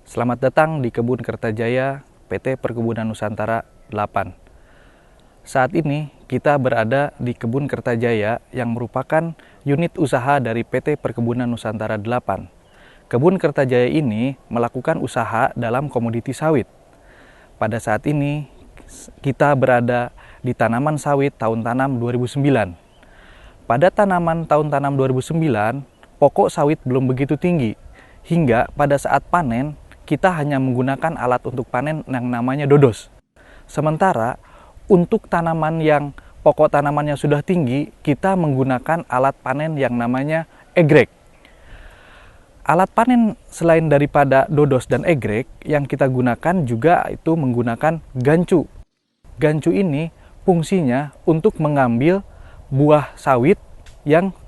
Selamat datang di Kebun Kertajaya PT Perkebunan Nusantara 8. Saat ini kita berada di Kebun Kertajaya yang merupakan unit usaha dari PT Perkebunan Nusantara 8. Kebun Kertajaya ini melakukan usaha dalam komoditi sawit. Pada saat ini kita berada di tanaman sawit tahun tanam 2009. Pada tanaman tahun tanam 2009, pokok sawit belum begitu tinggi, hingga pada saat panen, kita hanya menggunakan alat untuk panen yang namanya dodos. Sementara, untuk tanaman yang pokok tanamannya sudah tinggi, kita menggunakan alat panen yang namanya egrek. Alat panen selain daripada dodos dan egrek, yang kita gunakan juga itu menggunakan gancu. Gancu ini fungsinya untuk mengambil buah sawit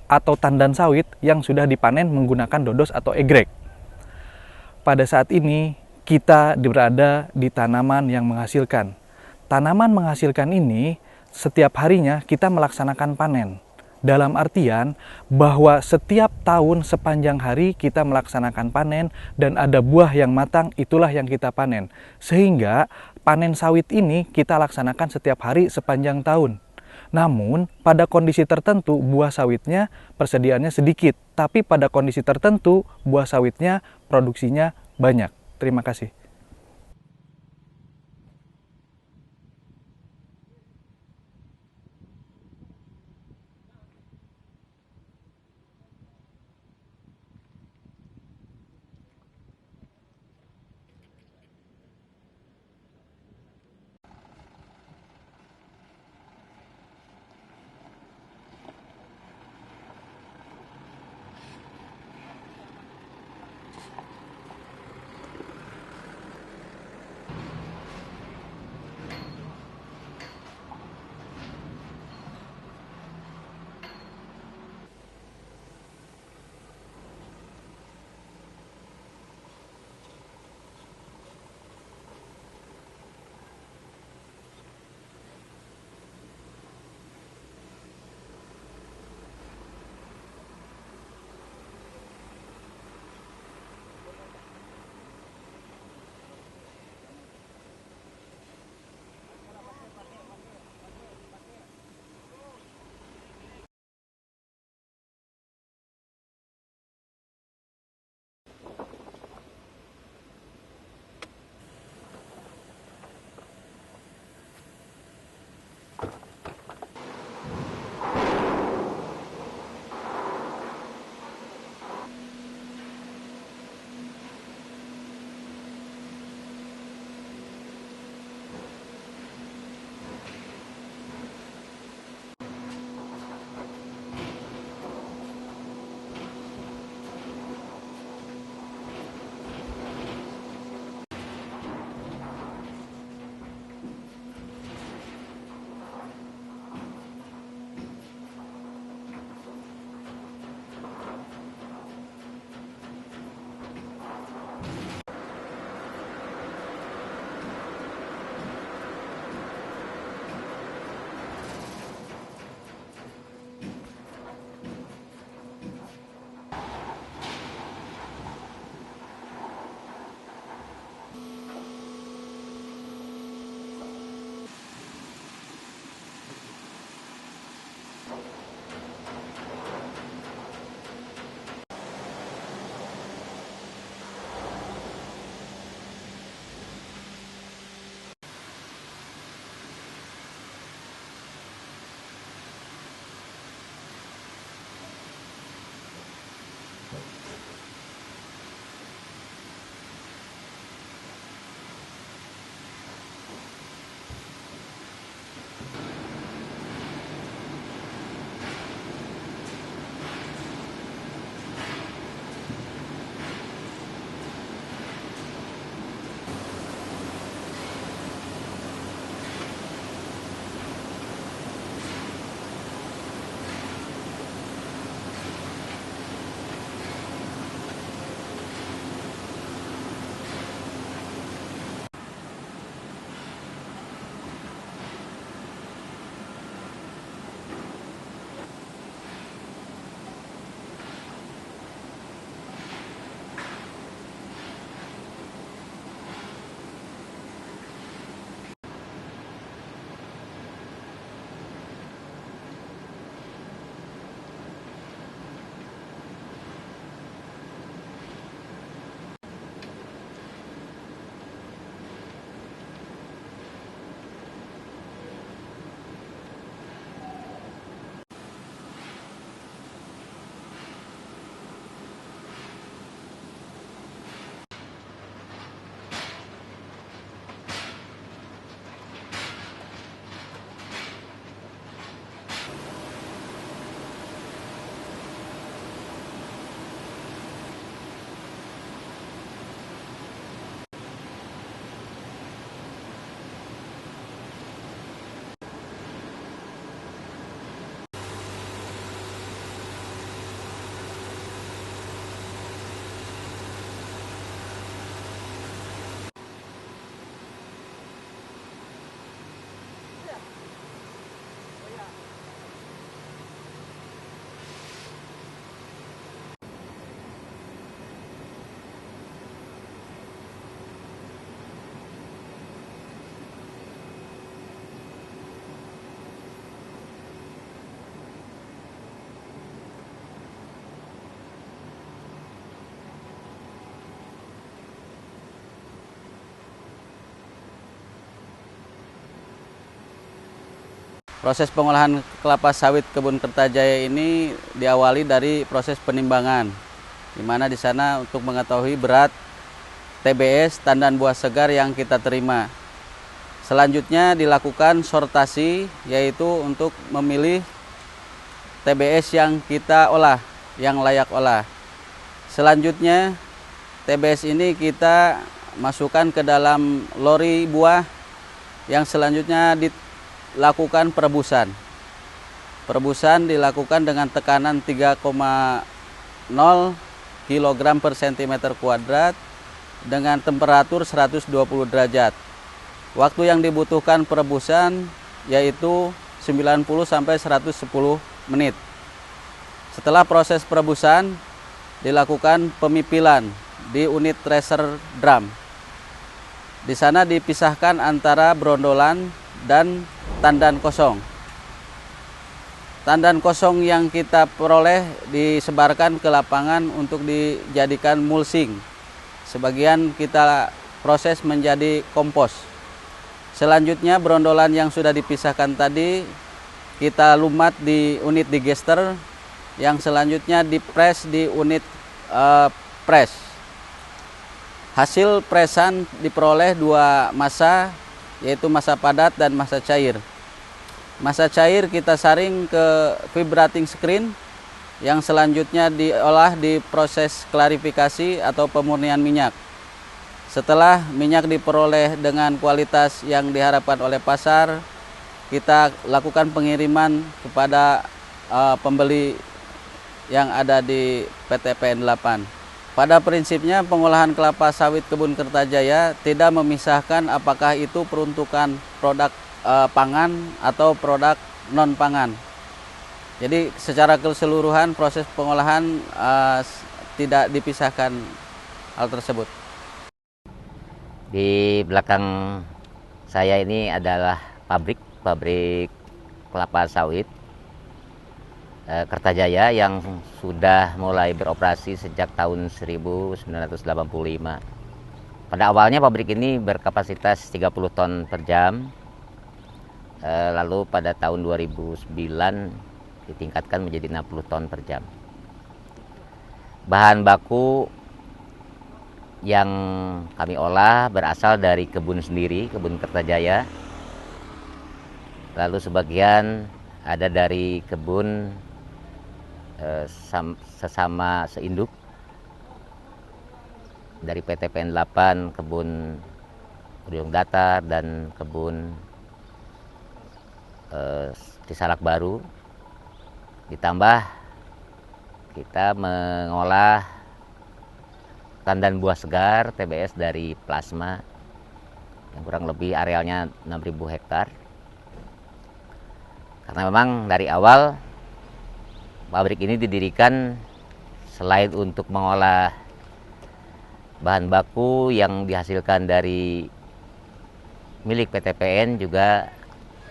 atau tandan sawit yang sudah dipanen menggunakan dodos atau egrek. Pada saat ini kita berada di tanaman yang menghasilkan. Tanaman menghasilkan ini setiap harinya kita melaksanakan panen. Dalam artian bahwa setiap tahun sepanjang hari kita melaksanakan panen dan ada buah yang matang, itulah yang kita panen. Sehingga panen sawit ini kita laksanakan setiap hari sepanjang tahun. Namun, pada kondisi tertentu buah sawitnya persediaannya sedikit, tapi pada kondisi tertentu buah sawitnya produksinya banyak. Terima kasih. Proses pengolahan kelapa sawit Kebun Kertajaya ini diawali dari proses penimbangan, di mana di sana untuk mengetahui berat TBS tandan buah segar yang kita terima. Selanjutnya dilakukan sortasi, yaitu untuk memilih TBS yang kita olah, yang layak olah. Selanjutnya TBS ini kita masukkan ke dalam lori buah yang selanjutnya dilakukan perebusan. Perebusan dilakukan dengan tekanan 3,0 kg per cm kuadrat dengan temperatur 120 derajat. Waktu yang dibutuhkan perebusan yaitu 90 sampai 110 menit. Setelah proses perebusan dilakukan pemipilan di unit tracer drum. Di sana dipisahkan antara brondolan dan tandan kosong. Tandan kosong yang kita peroleh disebarkan ke lapangan untuk dijadikan mulching. Sebagian kita proses menjadi kompos. Selanjutnya brondolan yang sudah dipisahkan tadi kita lumat di unit digester, yang selanjutnya dipres di unit press. Hasil presan diperoleh dua massa, yaitu massa padat dan massa cair. Massa cair kita saring ke vibrating screen, yang selanjutnya diolah di proses klarifikasi atau pemurnian minyak. Setelah minyak diperoleh dengan kualitas yang diharapkan oleh pasar, kita lakukan pengiriman kepada pembeli yang ada di PT PN 8. Pada prinsipnya pengolahan kelapa sawit Kebun Kertajaya tidak memisahkan apakah itu peruntukan produk pangan atau produk non pangan. Jadi secara keseluruhan proses pengolahan tidak dipisahkan hal tersebut. Di belakang saya ini adalah pabrik kelapa sawit Kertajaya yang sudah mulai beroperasi sejak tahun 1985. Pada awalnya pabrik ini berkapasitas 30 ton per jam, lalu pada tahun 2009 ditingkatkan menjadi 60 ton per jam. Bahan baku yang kami olah berasal dari kebun sendiri, Kebun Kertajaya. Lalu sebagian ada dari kebun sesama seinduk dari PT PN 8, kebun Ruyung Datar dan kebun di Salak Baru. Ditambah kita mengolah tandan buah segar TBS dari plasma yang kurang lebih arealnya 6.000 hektar. Karena memang dari awal pabrik ini didirikan selain untuk mengolah bahan baku yang dihasilkan dari milik PT PN, juga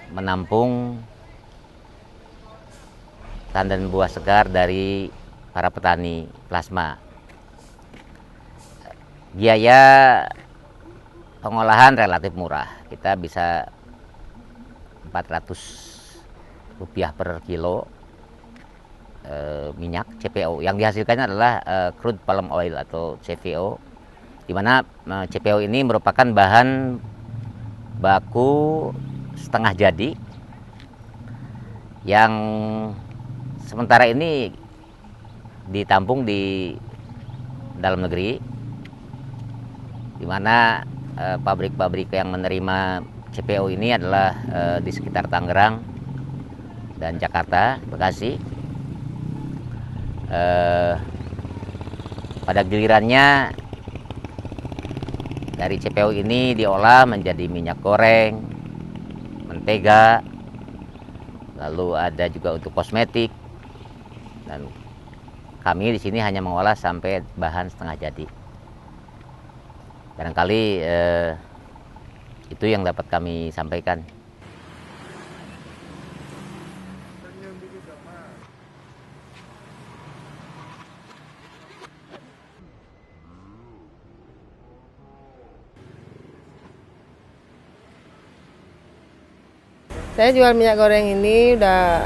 menampung tandan buah segar dari para petani plasma. Biaya pengolahan relatif murah, kita bisa Rp400 per kilo minyak CPO. Yang dihasilkannya adalah crude palm oil atau CPO, di mana CPO ini merupakan bahan baku setengah jadi yang sementara ini ditampung di dalam negeri, di mana pabrik-pabrik yang menerima CPO ini adalah di sekitar Tangerang dan Jakarta, Bekasi. Pada gilirannya dari CPO ini diolah menjadi minyak goreng, mentega, lalu ada juga untuk kosmetik, dan kami di sini hanya mengolah sampai bahan setengah jadi. Barangkali itu yang dapat kami sampaikan. Saya jual minyak goreng ini udah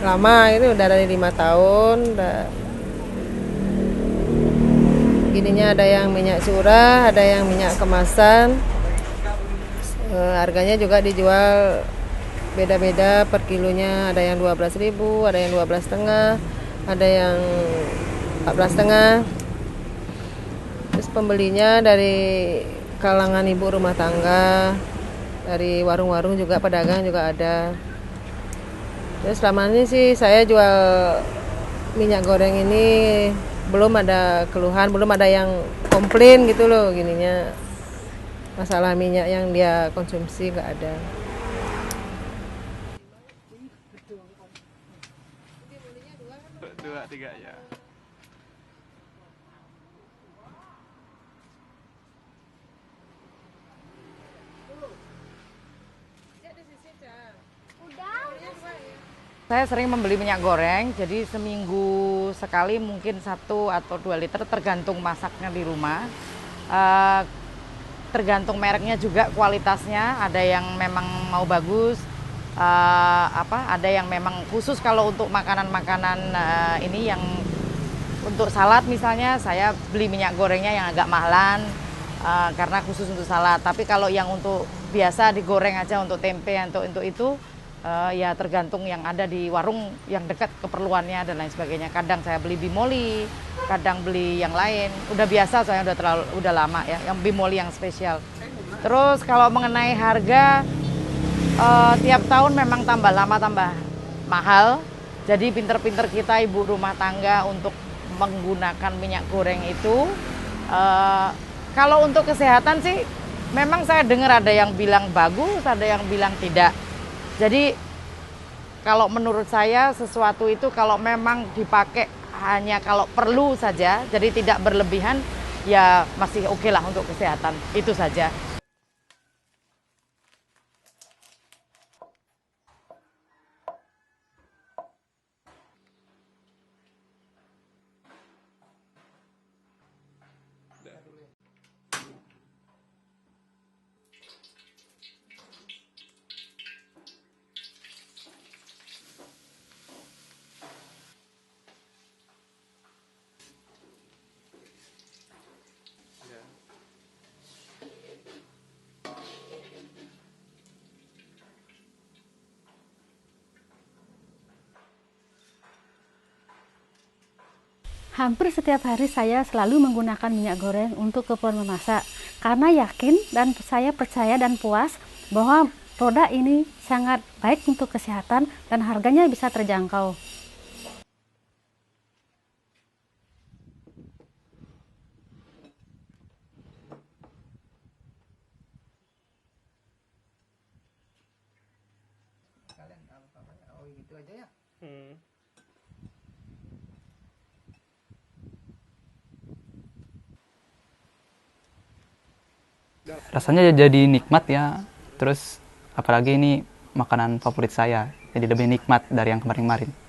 lama, itu udah dari 5 tahun. Gininya ada yang minyak curah, ada yang minyak kemasan. Harganya juga dijual beda-beda per kilonya, ada yang 12.000, ada yang 12,5, ada yang 14,5. Terus pembelinya dari kalangan ibu rumah tangga, dari warung-warung juga, pedagang juga ada. Terus selama ini sih saya jual minyak goreng ini belum ada keluhan, belum ada yang komplain gitu loh gininya. Masalah minyak yang dia konsumsi nggak ada. Dua, tiga ya. Saya sering membeli minyak goreng, jadi seminggu sekali mungkin 1 atau 2 liter tergantung masaknya di rumah. Tergantung mereknya juga, kualitasnya, ada yang memang mau bagus, ada yang memang khusus kalau untuk makanan-makanan ini yang untuk salad misalnya, saya beli minyak gorengnya yang agak mahalan karena khusus untuk salad. Tapi kalau yang untuk biasa digoreng aja untuk tempe, untuk itu ya tergantung yang ada di warung yang dekat keperluannya dan lain sebagainya. Kadang saya beli Bimoli, kadang beli yang lain. Udah biasa, saya udah lama ya, yang Bimoli yang spesial. Terus kalau mengenai harga, tiap tahun memang tambah lama tambah mahal. Jadi pinter-pinter kita ibu rumah tangga untuk menggunakan minyak goreng itu. Kalau untuk kesehatan sih, memang saya dengar ada yang bilang bagus, ada yang bilang tidak. Jadi kalau menurut saya sesuatu itu kalau memang dipakai hanya kalau perlu saja, jadi tidak berlebihan, ya masih oke lah untuk kesehatan, itu saja. Hampir setiap hari saya selalu menggunakan minyak goreng untuk keperluan memasak karena yakin dan saya percaya dan puas bahwa produk ini sangat baik untuk kesehatan dan harganya bisa terjangkau. Rasanya jadi nikmat ya. Terus apalagi ini makanan favorit saya, jadi lebih nikmat dari yang kemarin-kemarin.